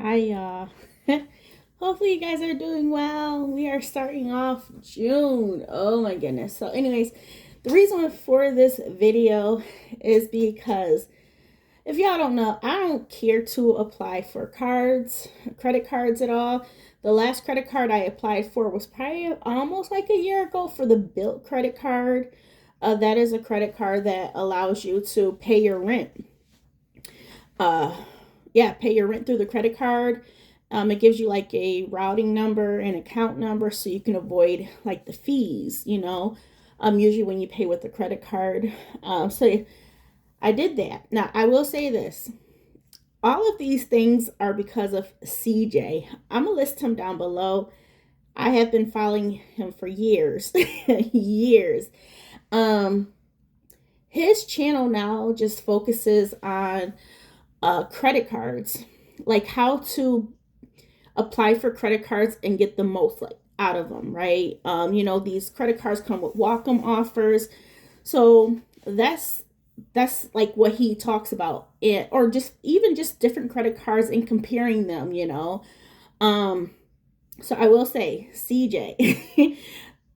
Hi, y'all. Hopefully, you guys are doing well. We are starting off June. Oh my goodness. So, anyways, the reason for this video is because if y'all don't know, I don't care to apply for credit cards at all. The last credit card I applied for was probably almost like a year ago for the Built credit card. That is a credit card that allows you to pay your rent. Pay your rent through the credit card. It gives you like a routing number and account number so you can avoid like the fees, usually when you pay with a credit card. So I did that. Now, I will say this. All of these things are because of CJ. I'm going to list him down below. I have been following him for years. years. His channel now just focuses on credit cards, like how to apply for credit cards and get the most like out of them, right? These credit cards come with welcome offers, so that's like what he talks about it, or just even just different credit cards and comparing them. So I will say, CJ,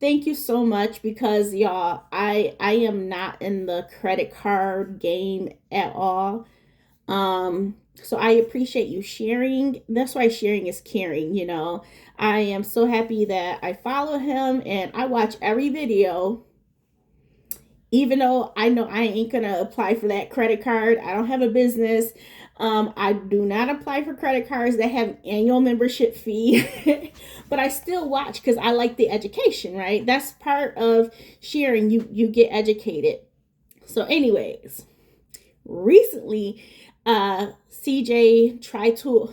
thank you so much, because y'all, I am not in the credit card game at all. So I appreciate you sharing. That's why sharing is caring, I am so happy that I follow him and I watch every video, even though I know I ain't gonna apply for that credit card. I don't have a business. I do not apply for credit cards that have an annual membership fee, but I still watch because I like the education, right? That's part of sharing. You get educated. So anyways, recently, CJ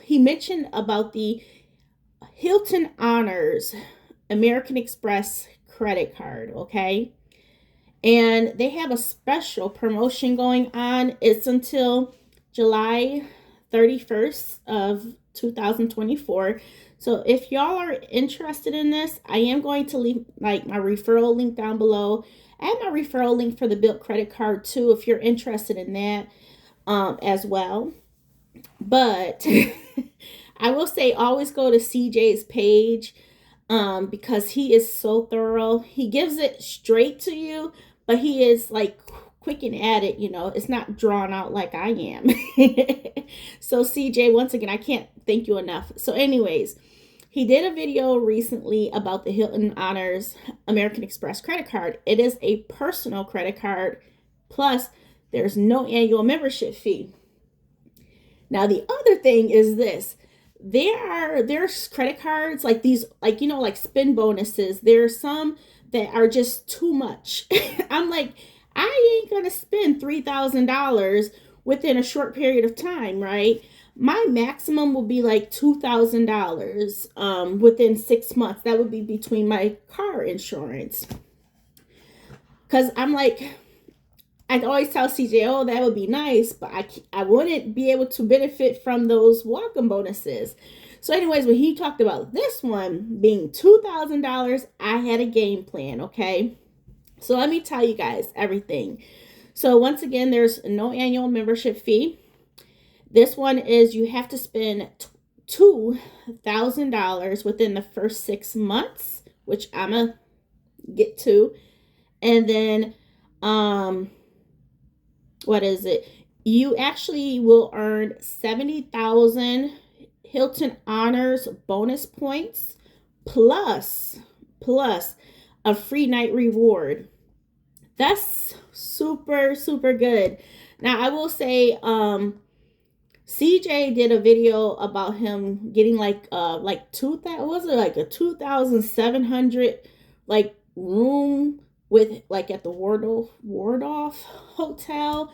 he mentioned about the Hilton Honors American Express credit card, okay? And they have a special promotion going on. It's until July 31st of 2024. So if y'all are interested in this, I am going to leave like my referral link down below, and my referral link for the Built credit card too, if you're interested in that as well. But I will say, always go to CJ's page, because he is so thorough. He gives it straight to you, but he is like quick and at it. It's not drawn out like I am. So CJ, once again, I can't thank you enough. So anyways, he did a video recently about the Hilton Honors American Express credit card. It is a personal credit card, plus there's no annual membership fee. Now, the other thing is this. There's credit cards like these, like spin bonuses. There are some that are just too much. I'm like, I ain't gonna spend $3,000 within a short period of time, right? My maximum will be like $2,000 within 6 months. That would be between my car insurance. Because I'm like, I always tell CJ, oh, that would be nice, but I wouldn't be able to benefit from those welcome bonuses. So anyways, when he talked about this one being $2,000, I had a game plan, okay? So let me tell you guys everything. So once again, there's no annual membership fee. This one is you have to spend $2,000 within the first 6 months, which I'm going to get to. And then, what is it? You actually will earn 70,000 Hilton Honors bonus points plus a free night reward. That's super, super good. Now, I will say, CJ did a video about him getting like a 2,700 like room with like at the Waldorf Hotel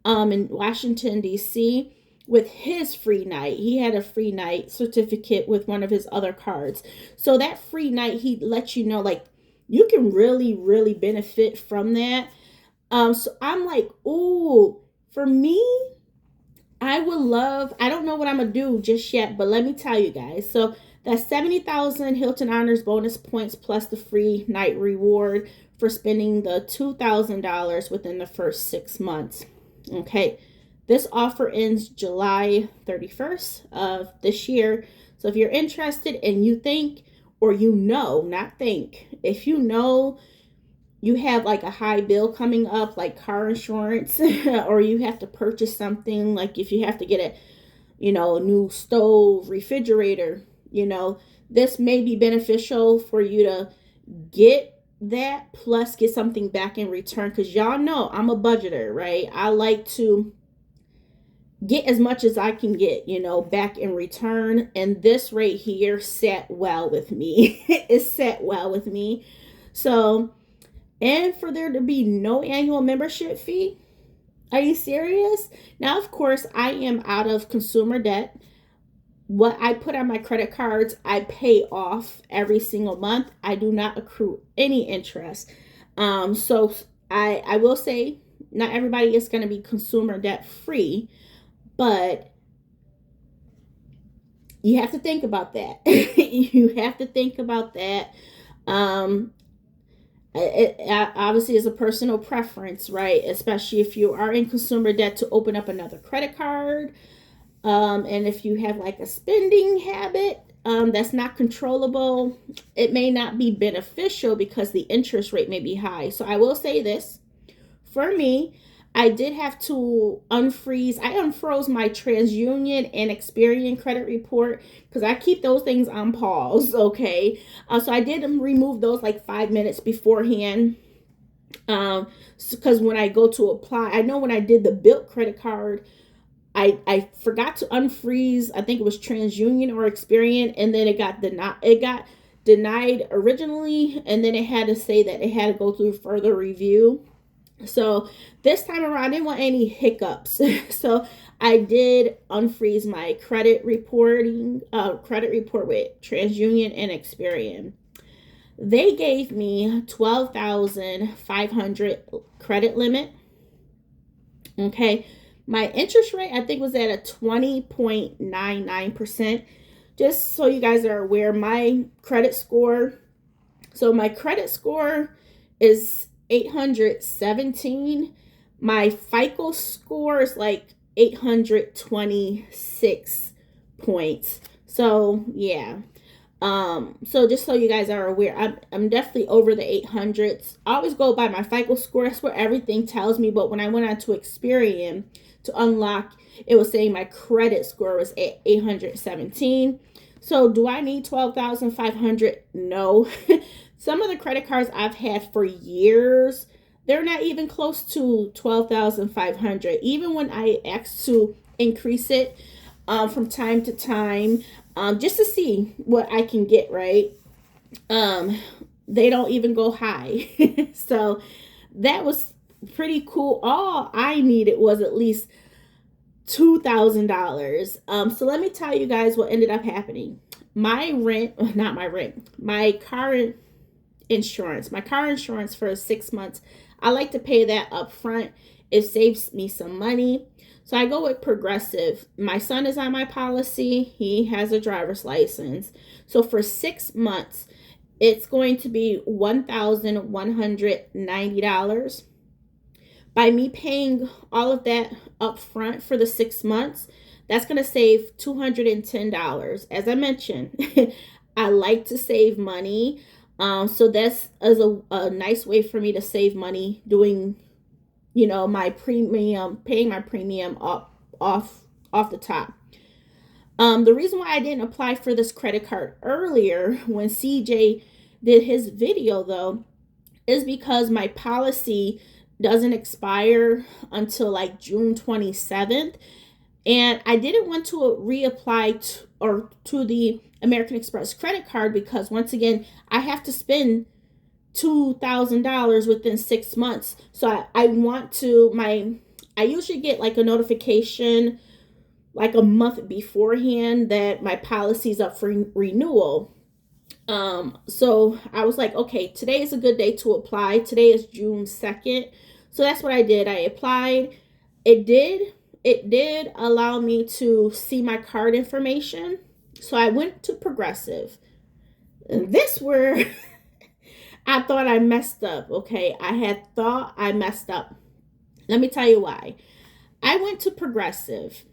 in Washington D.C. with his free night. He had a free night certificate with one of his other cards. So that free night, he lets you know like you can really, really benefit from that. So I'm like, ooh, for me, I don't know what I'm going to do just yet, but let me tell you guys. So that's 70,000 Hilton Honors bonus points plus the free night reward for spending the $2,000 within the first 6 months. Okay. This offer ends July 31st of this year. So if you're interested and you think, or you know, not think, if you know you have like a high bill coming up, like car insurance, or you have to purchase something, like if you have to get a new stove, refrigerator, this may be beneficial for you to get that plus get something back in return, because y'all know I'm a budgeter, right? I like to get as much as I can get, back in return. And this right here sat well with me. It sat well with me. So, and for there to be no annual membership fee. Are you serious? Now, of course, I am out of consumer debt. What I put on my credit cards, I pay off every single month. I do not accrue any interest. So I will say not everybody is going to be consumer debt free, but you have to think about that. You have to think about that. It obviously is a personal preference, right? Especially if you are in consumer debt, to open up another credit card. And if you have like a spending habit that's not controllable, it may not be beneficial because the interest rate may be high. So I will say this, for me, I did have to unfreeze. I unfroze my TransUnion and Experian credit report because I keep those things on pause. Okay. So I did remove those like 5 minutes beforehand. Because when I go to apply, I know when I did the Built credit card, I forgot to unfreeze. I think it was TransUnion or Experian, and then it got denied. It got denied originally, and then it had to say that it had to go through further review. So this time around, I didn't want any hiccups. So I did unfreeze my credit report with TransUnion and Experian. They gave me 12,500 credit limit. Okay. My interest rate, I think, was at a 20.99%. Just so you guys are aware, my credit score is 817. My FICO score is like 826 points. So yeah. So just so you guys are aware, I'm definitely over the 800s. I always go by my FICO score. That's what everything tells me. But when I went on to Experian to unlock, it was saying my credit score was at 817. So do I need 12,500? No. Some of the credit cards I've had for years, they're not even close to 12,500. Even when I asked to increase it from time to time, just to see what I can get, right? They don't even go high. So that was pretty cool. All I needed was at least $2,000. So let me tell you guys what ended up happening. My car insurance for 6 months, I like to pay that up front. It saves me some money. So I go with Progressive. My son is on my policy. He has a driver's license. So for 6 months, it's going to be $1,190. By me paying all of that up front for the 6 months, that's going to save $210. As I mentioned, I like to save money. So that's as a nice way for me to save money, doing, my premium, paying my premium off the top. The reason why I didn't apply for this credit card earlier when CJ did his video, though, is because my policy doesn't expire until like June 27th. And I didn't want to reapply to the American Express credit card because, once again, I have to spend $2,000 within 6 months. So I want to, I usually get like a notification like a month beforehand that my policy's up for renewal. So I was like, okay, today is a good day to apply. Today is June 2nd. So that's what I did. I applied. It did allow me to see my card information. So I went to Progressive. And this where I thought I messed up. Okay. I had thought I messed up. Let me tell you why. I went to Progressive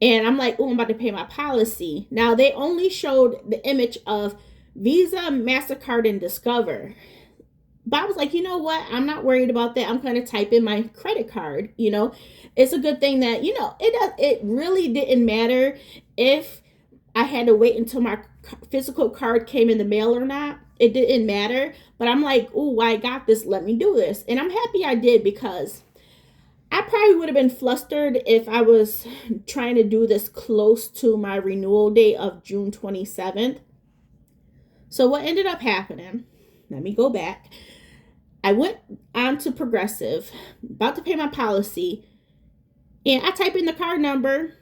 and I'm like, oh, I'm about to pay my policy. Now they only showed the image of Visa, MasterCard, and Discover. But I was like, you know what? I'm not worried about that. I'm going to type in my credit card. It's a good thing that, it really didn't matter if I had to wait until my physical card came in the mail or not. It didn't matter. But I'm like, oh, I got this. Let me do this. And I'm happy I did, because I probably would have been flustered if I was trying to do this close to my renewal date of June 27th. So what ended up happening, let me go back. I went on to Progressive, about to pay my policy, and I type in the card number.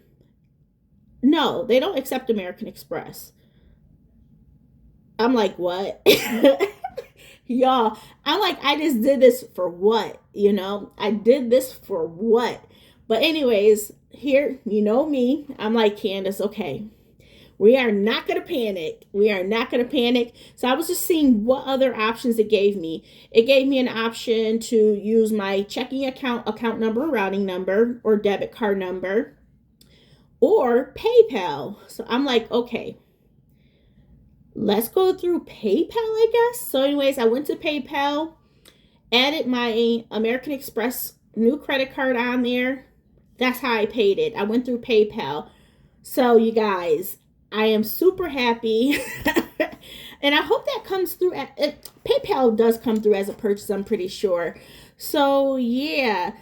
No, they don't accept American Express. I'm like, what? Y'all, I'm like, I just did this for what? I did this for what? But anyways, here, you know me. I'm like, Candace, okay, we are not going to panic. We are not going to panic. So I was just seeing what other options it gave me. It gave me an option to use my checking account number, routing number, or debit card number, or PayPal. So I'm like, okay, let's go through PayPal, I guess. So anyways, I went to PayPal, added my American Express new credit card on there. That's how I paid it. I went through PayPal. So you guys, I am super happy. And I hope that comes through. PayPal does come through as a purchase, I'm pretty sure. So yeah,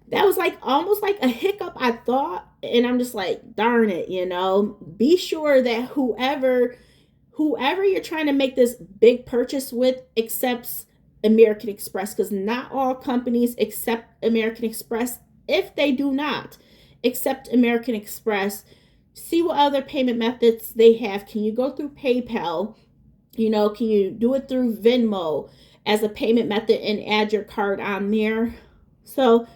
that was like almost like a hiccup, I thought. And I'm just like, darn it, be sure that whoever you're trying to make this big purchase with accepts American Express, because not all companies accept American Express. If they do not accept American Express, see what other payment methods they have. Can you go through PayPal? Can you do it through Venmo as a payment method and add your card on there? So,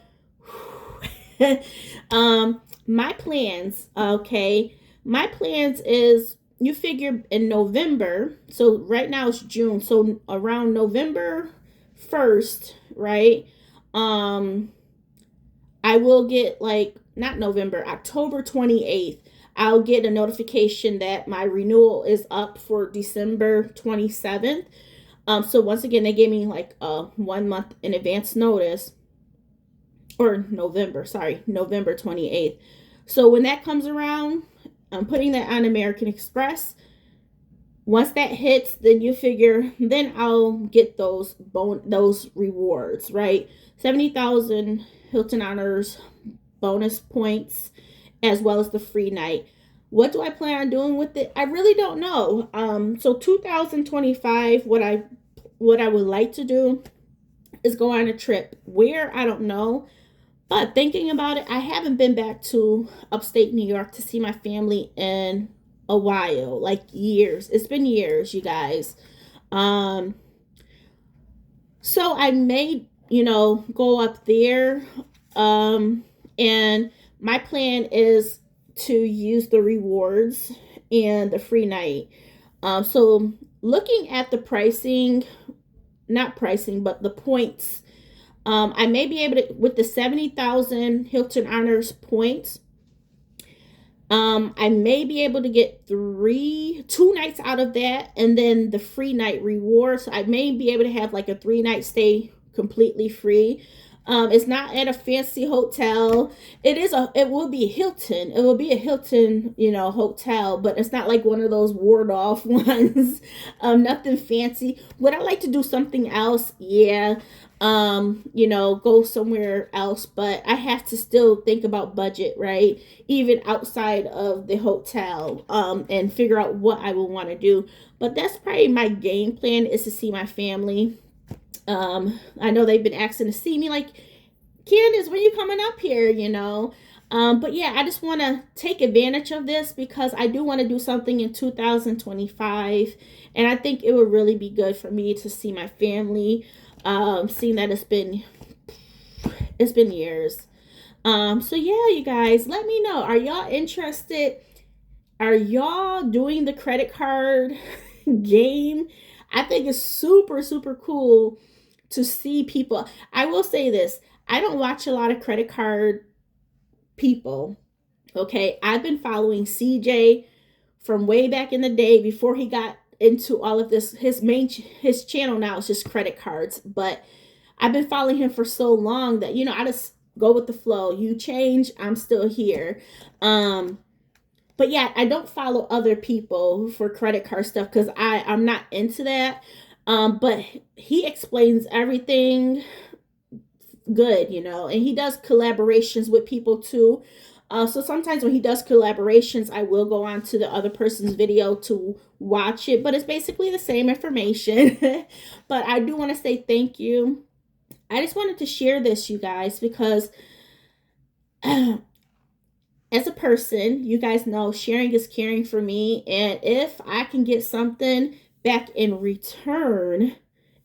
my plans, okay, my plans is, you figure in November, so right now it's June, so around November 1st, right? I will get, like, not November, October 28th, I'll get a notification that my renewal is up for December 27th. So once again, they gave me like a 1 month in advance notice, or November 28th. So when that comes around, I'm putting that on American Express. Once that hits, then you figure, then I'll get those rewards, right? 70,000 Hilton Honors bonus points, as well as the free night. What do I plan on doing with it? I really don't know. So 2025, what I would like to do is go on a trip. Where, I don't know. But thinking about it, I haven't been back to upstate New York to see my family in a while, like years. It's been years, you guys. So I may, go up there. And my plan is to use the rewards and the free night. So looking at the pricing, not pricing, but the points, I may be able to, with the 70,000 Hilton Honors points, I may be able to get 2 nights out of that, and then the free night reward. So I may be able to have like a 3-night stay completely free. It's not at a fancy hotel. It will be Hilton. It will be a Hilton, hotel, but it's not like one of those ward off ones. Nothing fancy. Would I like to do something else? Yeah. Go somewhere else, but I have to still think about budget, right? Even outside of the hotel, and figure out what I will want to do. But that's probably my game plan, is to see my family. I know they've been asking to see me, like, Candace, when you coming up here, but yeah, I just want to take advantage of this, because I do want to do something in 2025, and I think it would really be good for me to see my family, seeing that it's been years. So yeah, you guys, let me know. Are y'all interested? Are y'all doing the credit card game? I think it's super, super cool to see people. I will say this. I don't watch a lot of credit card people. Okay, I've been following CJ from way back in the day before he got into all of this. His channel now is just credit cards, but I've been following him for so long that I just go with the flow. You change, I'm still here. But yeah, I don't follow other people for credit card stuff because I'm not into that. But he explains everything good, and he does collaborations with people too. So sometimes when he does collaborations, I will go on to the other person's video to watch it, but it's basically the same information. But I do want to say thank you. I just wanted to share this, you guys, because as a person, you guys know sharing is caring for me. And if I can get something back in return,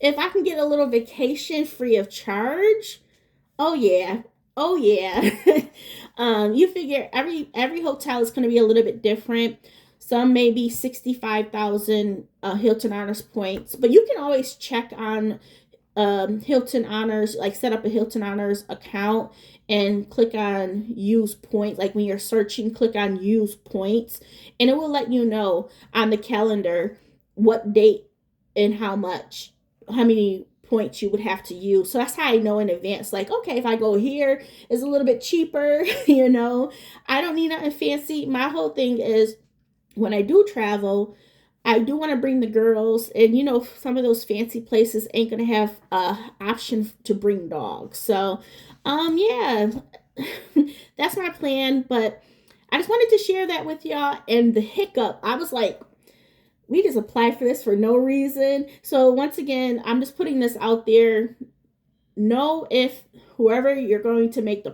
if I can get a little vacation free of charge, oh yeah. Oh yeah. You figure every hotel is going to be a little bit different. Some may be 65,000 Hilton Honors points, but you can always check on Hilton Honors, like set up a Hilton Honors account and click on use points. Like when you're searching, click on use points, and it will let you know on the calendar what date and how many points you would have to use. So that's how I know in advance, like, okay, if I go here, it's a little bit cheaper. I don't need nothing fancy. My whole thing is when I do travel, I do want to bring the girls, and some of those fancy places ain't gonna have option to bring dogs. So, yeah, that's my plan. But I just wanted to share that with y'all. And the hiccup, I was like, we just applied for this for no reason. So once again, I'm just putting this out there. Know if whoever you're going to make the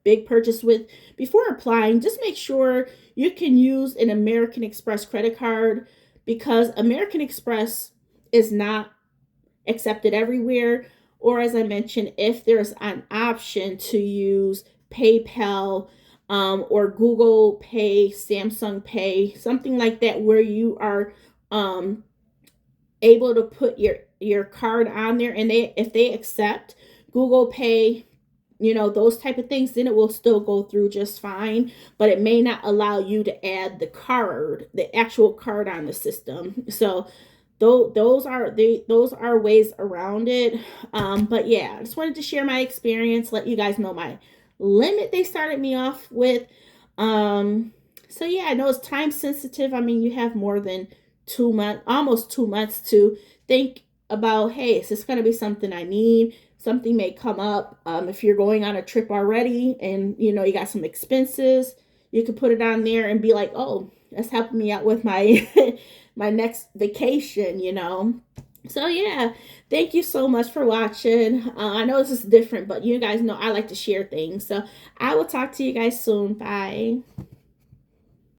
big purchase with, before applying, just make sure you can use an American Express credit card, because American Express is not accepted everywhere. Or as I mentioned, if there's an option to use PayPal, or Google Pay, Samsung Pay, something like that, where you are able to put your card on there, and if they accept Google Pay, those type of things, then it will still go through just fine. But it may not allow you to add the actual card on the system. So those are ways around it. But yeah, I just wanted to share my experience, let you guys know my limit they started me off with. So yeah, I know it's time sensitive. I mean, you have more than 2 months, almost 2 months to think about, hey, is this going to be something I need? Something may come up. If you're going on a trip already and you got some expenses, you could put it on there and be like, oh, that's helping me out with my my next vacation. So yeah, thank you so much for watching. I know this is different, but you guys know I like to share things. So I will talk to you guys soon. Bye.